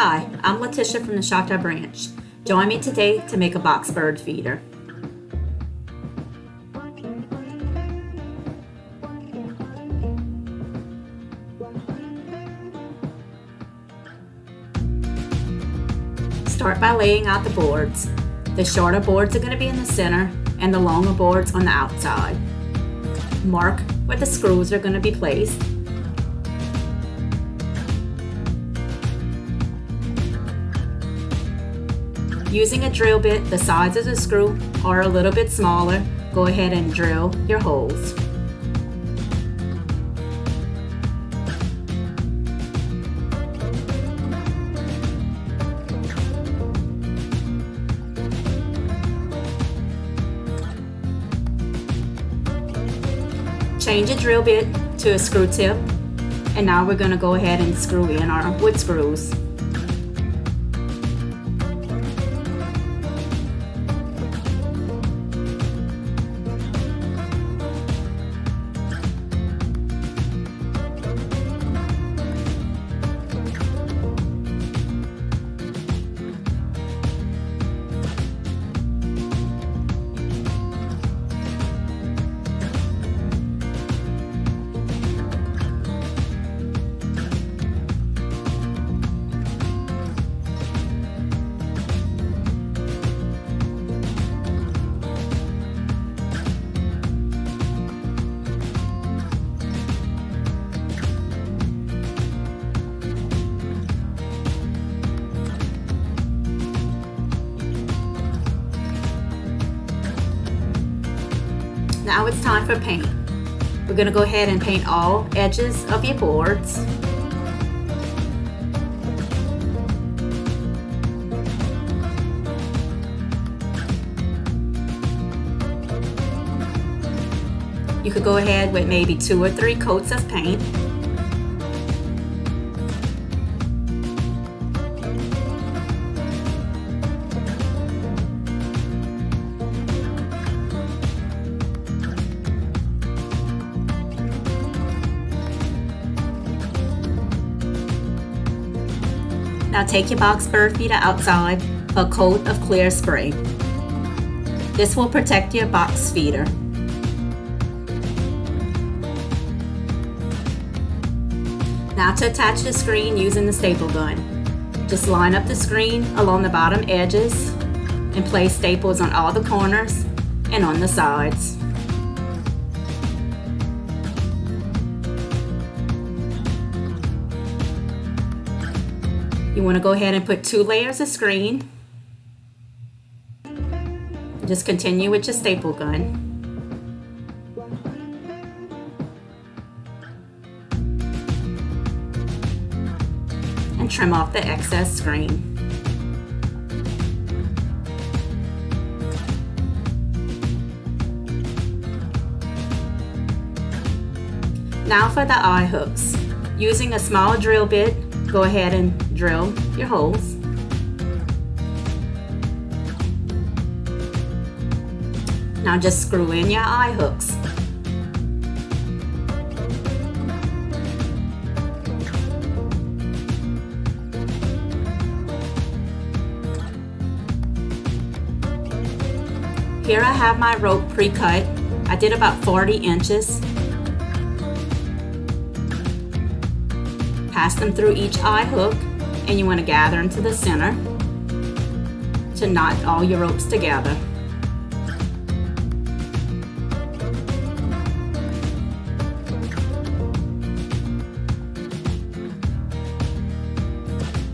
Hi, I'm Luticia from the Choctaw Branch. Join me today to make a box bird feeder. Start by laying out the boards. The shorter boards are going to be in the center and the longer boards on the outside. Mark where the screws are going to be placed. Using a drill bit the size of the screw or a little bit smaller, go ahead and drill your holes. Change a drill bit to a screw tip, and now we're going to go ahead and screw in our wood screws. Now it's time for paint. We're going to go ahead and paint all edges of your boards. You could go ahead with maybe 2 or 3 coats of paint. Now take your box bird feeder outside for a coat of clear spray. This will protect your box feeder. Now to attach the screen using the staple gun. Just line up the screen along the bottom edges and place staples on all the corners and on the sides. You want to go ahead and put 2 layers of screen. Just continue with your staple gun. And trim off the excess screen. Now for the eye hooks. Using a small drill bit, go ahead and drill your holes. Now just screw in your eye hooks. Here I have my rope pre-cut. I did about 40 inches. Pass them through each eye hook, and you want to gather them to the center to knot all your ropes together.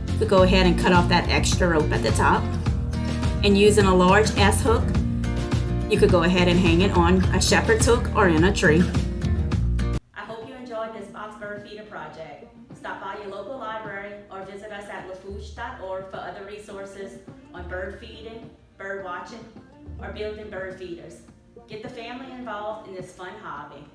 You could go ahead and cut off that extra rope at the top, and using a large S hook, you could go ahead and hang it on a shepherd's hook or in a tree. I hope you enjoyed this box bird feeder project. Stop by your local library or visit us at lafouche.org for other resources on bird feeding, bird watching, or building bird feeders. Get the family involved in this fun hobby.